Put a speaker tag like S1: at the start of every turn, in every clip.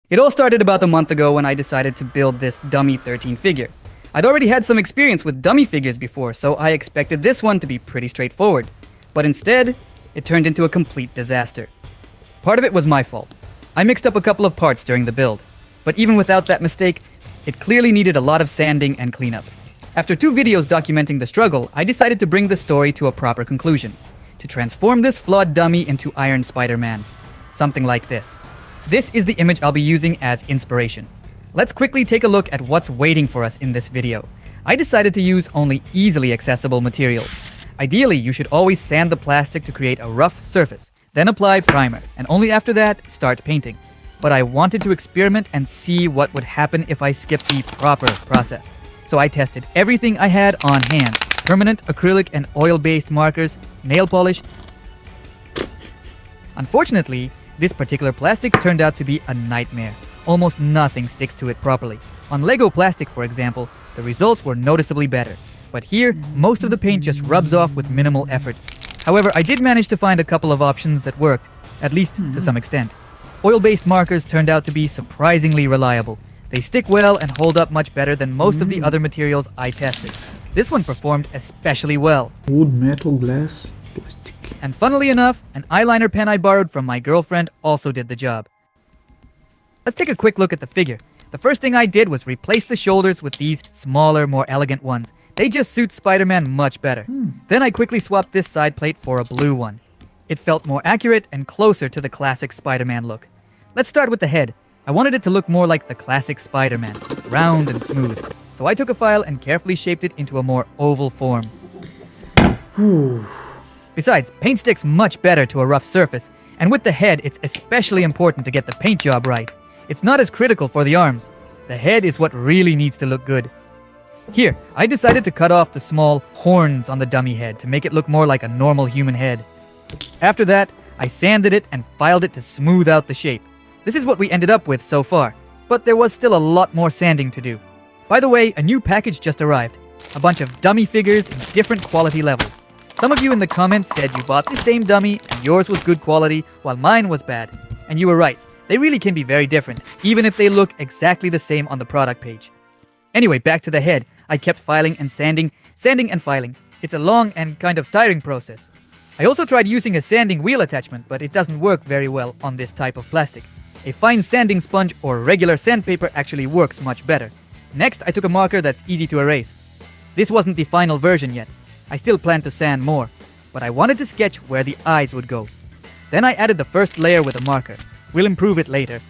S1: It all started about a month ago when I decided to build this dummy 13 figure. I'd already had some experience with dummy figures before, so I expected this one to be pretty straightforward. But instead, it turned into a complete disaster. Part of it was my fault. I mixed up a couple of parts during the build. But even without that mistake, it clearly needed a lot of sanding and cleanup. After 2 videos documenting the struggle, I decided to bring the story to a proper conclusion. To transform this flawed dummy into Iron Spider-Man. Something like this. This is the image I'll be using as inspiration. Let's quickly take a look at what's waiting for us in this video. I decided to use only easily accessible materials. Ideally, you should always sand the plastic to create a rough surface, then apply primer, and only after that, start painting. But I wanted to experiment and see what would happen if I skipped the proper process. So I tested everything I had on hand. Permanent acrylic and oil-based markers, nail polish. Unfortunately, this particular plastic turned out to be a nightmare. Almost nothing sticks to it properly. On Lego plastic, for example, the results were noticeably better. But here, most of the paint just rubs off with minimal effort. However, I did manage to find a couple of options that worked, at least to some extent. Oil-based markers turned out to be surprisingly reliable. They stick well and hold up much better than most of the other materials I tested. This one performed especially well.
S2: Wood, metal, glass, plastic.
S1: And funnily enough, an eyeliner pen I borrowed from my girlfriend also did the job. Let's take a quick look at the figure. The first thing I did was replace the shoulders with these smaller, more elegant ones. They just suit Spider-Man much better. Then I quickly swapped this side plate for a blue one. It felt more accurate and closer to the classic Spider-Man look. Let's start with the head. I wanted it to look more like the classic Spider-Man, round and smooth. So I took a file and carefully shaped it into a more oval form. Besides, paint sticks much better to a rough surface, and with the head, it's especially important to get the paint job right. It's not as critical for the arms. The head is what really needs to look good. Here, I decided to cut off the small horns on the dummy head to make it look more like a normal human head. After that, I sanded it and filed it to smooth out the shape. This is what we ended up with so far, but there was still a lot more sanding to do. By the way, a new package just arrived. A bunch of dummy figures in different quality levels. Some of you in the comments said you bought the same dummy and yours was good quality while mine was bad. And you were right, they really can be very different, even if they look exactly the same on the product page. Anyway, back to the head. I kept filing and sanding and filing. It's a long and kind of tiring process. I also tried using a sanding wheel attachment, but it doesn't work very well on this type of plastic. A fine sanding sponge or regular sandpaper actually works much better. Next, I took a marker that's easy to erase. This wasn't the final version yet. I still plan to sand more, but I wanted to sketch where the eyes would go. Then I added the first layer with a marker. We'll improve it later.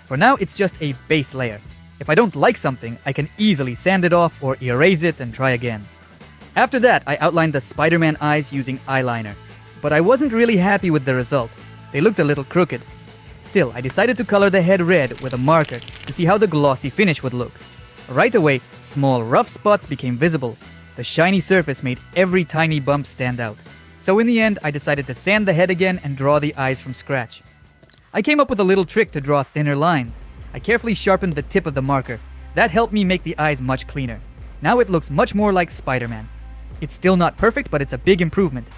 S1: For now, it's just a base layer. If I don't like something, I can easily sand it off or erase it and try again. After that, I outlined the Spider-Man eyes using eyeliner. But I wasn't really happy with the result. They looked a little crooked. Still, I decided to color the head red with a marker to see how the glossy finish would look. Right away, small rough spots became visible. The shiny surface made every tiny bump stand out. So in the end, I decided to sand the head again and draw the eyes from scratch. I came up with a little trick to draw thinner lines. I carefully sharpened the tip of the marker. That helped me make the eyes much cleaner. Now it looks much more like Spider-Man. It's still not perfect, but it's a big improvement.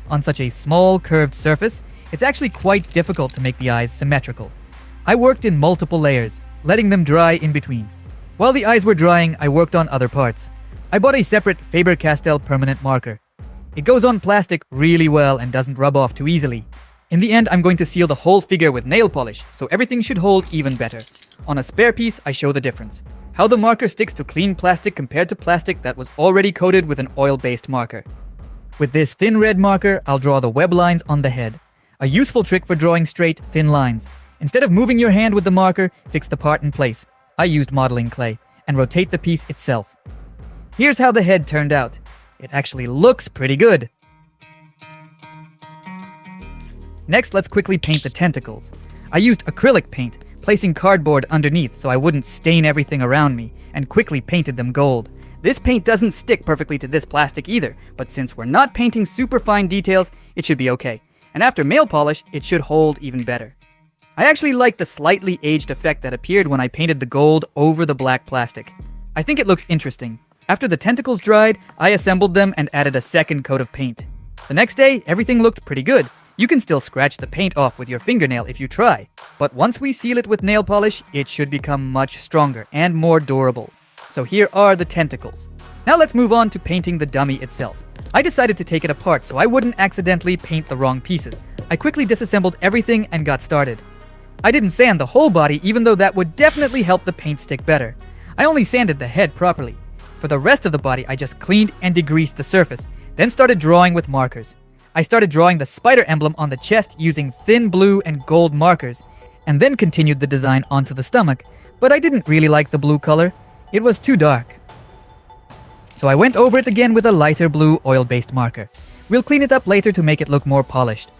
S1: On such a small, curved surface, it's actually quite difficult to make the eyes symmetrical. I worked in multiple layers, letting them dry in between. While the eyes were drying, I worked on other parts. I bought a separate Faber-Castell permanent marker. It goes on plastic really well and doesn't rub off too easily. In the end, I'm going to seal the whole figure with nail polish, so everything should hold even better. On a spare piece, I show the difference. How the marker sticks to clean plastic compared to plastic that was already coated with an oil-based marker. With this thin red marker, I'll draw the web lines on the head. A useful trick for drawing straight, thin lines. Instead of moving your hand with the marker, fix the part in place. I used modeling clay, and rotate the piece itself. Here's how the head turned out. It actually looks pretty good. Next, let's quickly paint the tentacles. I used acrylic paint, placing cardboard underneath so I wouldn't stain everything around me, and quickly painted them gold. This paint doesn't stick perfectly to this plastic either, but since we're not painting super fine details, it should be okay. And after nail polish, it should hold even better. I actually like the slightly aged effect that appeared when I painted the gold over the black plastic. I think it looks interesting. After the tentacles dried, I assembled them and added a second coat of paint. The next day, everything looked pretty good. You can still scratch the paint off with your fingernail if you try, but once we seal it with nail polish, it should become much stronger and more durable. So here are the tentacles. Now let's move on to painting the dummy itself. I decided to take it apart so I wouldn't accidentally paint the wrong pieces. I quickly disassembled everything and got started. I didn't sand the whole body, even though that would definitely help the paint stick better. I only sanded the head properly. For the rest of the body, I just cleaned and degreased the surface, then started drawing with markers. I started drawing the spider emblem on the chest using thin blue and gold markers, and then continued the design onto the stomach, but I didn't really like the blue color. It was too dark. So I went over it again with a lighter blue oil-based marker. We'll clean it up later to make it look more polished.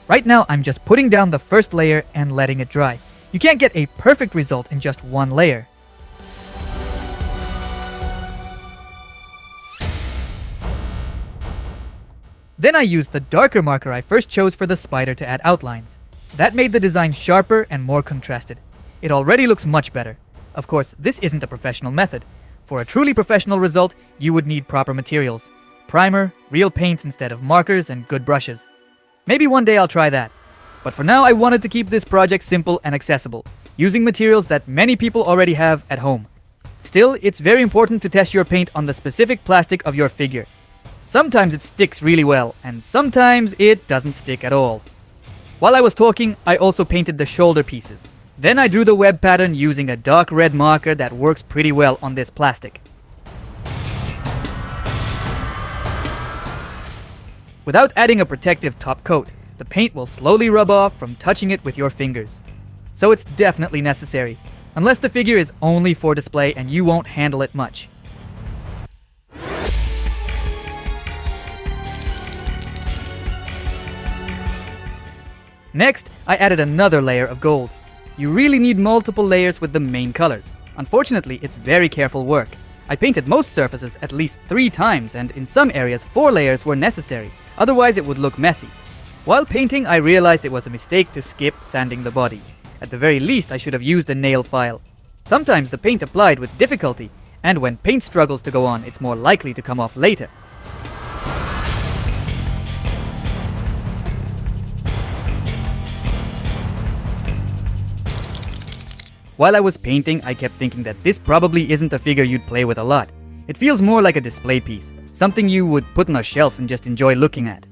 S1: Right now, I'm just putting down the first layer and letting it dry. You can't get a perfect result in just one layer. Then I used the darker marker I first chose for the spider to add outlines. That made the design sharper and more contrasted. It already looks much better. Of course, this isn't a professional method. For a truly professional result, you would need proper materials. Primer, real paints instead of markers, and good brushes. Maybe one day I'll try that. But for now, I wanted to keep this project simple and accessible, using materials that many people already have at home. Still, it's very important to test your paint on the specific plastic of your figure. Sometimes it sticks really well, and sometimes it doesn't stick at all. While I was talking, I also painted the shoulder pieces. Then I drew the web pattern using a dark red marker that works pretty well on this plastic. Without adding a protective top coat, the paint will slowly rub off from touching it with your fingers. So it's definitely necessary, unless the figure is only for display and you won't handle it much. Next, I added another layer of gold. You really need multiple layers with the main colors. Unfortunately, it's very careful work. I painted most surfaces at least 3 times, and in some areas 4 layers were necessary, otherwise it would look messy. While painting, I realized it was a mistake to skip sanding the body. At the very least, I should have used a nail file. Sometimes the paint applied with difficulty, and when paint struggles to go on, it's more likely to come off later. While I was painting, I kept thinking that this probably isn't a figure you'd play with a lot. It feels more like a display piece, something you would put on a shelf and just enjoy looking at.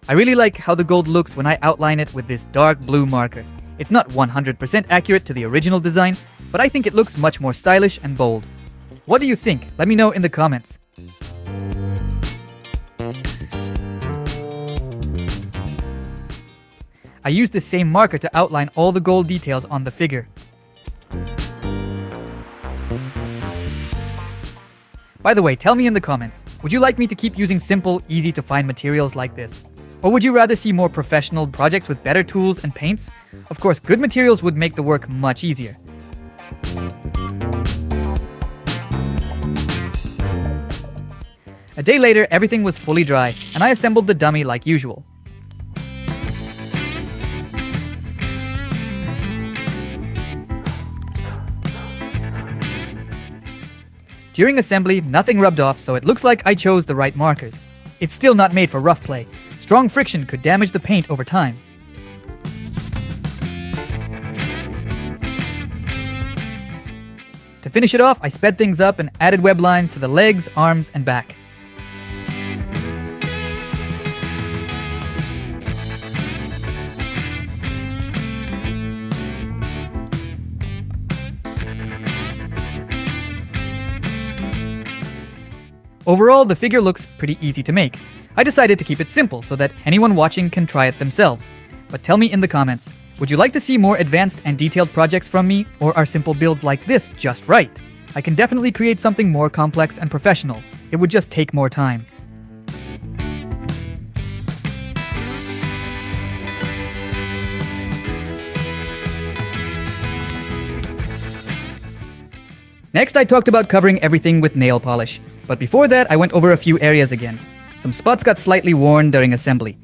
S1: I really like how the gold looks when I outline it with this dark blue marker. It's not 100% accurate to the original design, but I think it looks much more stylish and bold. What do you think? Let me know in the comments. I used the same marker to outline all the gold details on the figure. By the way, tell me in the comments, would you like me to keep using simple, easy to find materials like this? Or would you rather see more professional projects with better tools and paints? Of course, good materials would make the work much easier. A day later, everything was fully dry, and I assembled the dummy like usual. During assembly, nothing rubbed off, so it looks like I chose the right markers. It's still not made for rough play. Strong friction could damage the paint over time. To finish it off, I sped things up and added web lines to the legs, arms, and back. Overall, the figure looks pretty easy to make. I decided to keep it simple so that anyone watching can try it themselves. But tell me in the comments, would you like to see more advanced and detailed projects from me, or are simple builds like this just right? I can definitely create something more complex and professional. It would just take more time. Next, I talked about covering everything with nail polish. But before that, I went over a few areas again. Some spots got slightly worn during assembly.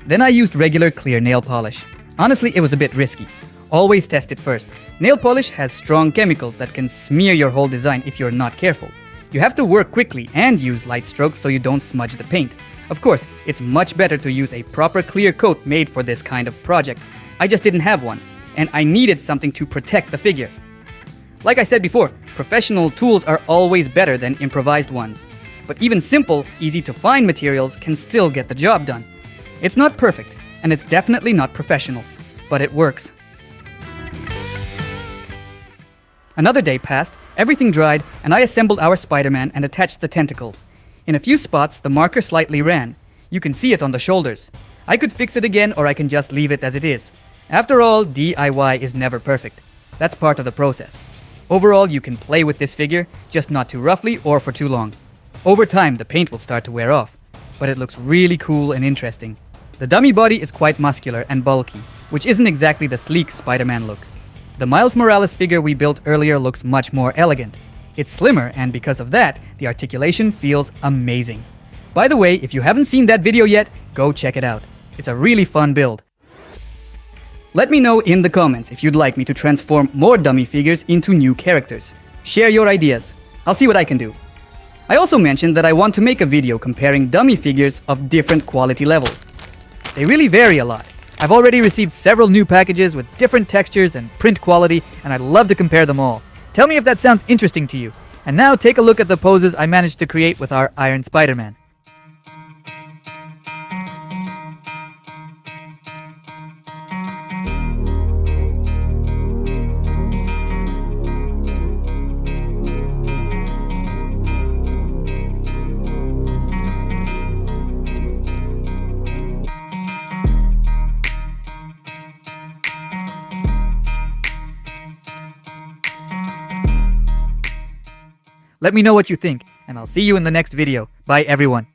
S1: Then I used regular clear nail polish. Honestly, it was a bit risky. Always test it first. Nail polish has strong chemicals that can smear your whole design if you're not careful. You have to work quickly and use light strokes so you don't smudge the paint. Of course, it's much better to use a proper clear coat made for this kind of project. I just didn't have one, and I needed something to protect the figure. Like I said before, professional tools are always better than improvised ones. But even simple, easy-to-find materials can still get the job done. It's not perfect, and it's definitely not professional, but it works. Another day passed, everything dried, and I assembled our Spider-Man and attached the tentacles. In a few spots, the marker slightly ran. You can see it on the shoulders. I could fix it again, or I can just leave it as it is. After all, DIY is never perfect. That's part of the process. Overall, you can play with this figure, just not too roughly or for too long. Over time, the paint will start to wear off, but it looks really cool and interesting. The dummy body is quite muscular and bulky, which isn't exactly the sleek Spider-Man look. The Miles Morales figure we built earlier looks much more elegant. It's slimmer, and because of that, the articulation feels amazing. By the way, if you haven't seen that video yet, go check it out. It's a really fun build. Let me know in the comments if you'd like me to transform more dummy figures into new characters. Share your ideas. I'll see what I can do. I also mentioned that I want to make a video comparing dummy figures of different quality levels. They really vary a lot. I've already received several new packages with different textures and print quality, and I'd love to compare them all. Tell me if that sounds interesting to you. And now take a look at the poses I managed to create with our Iron Spider-Man. Let me know what you think, and I'll see you in the next video. Bye everyone.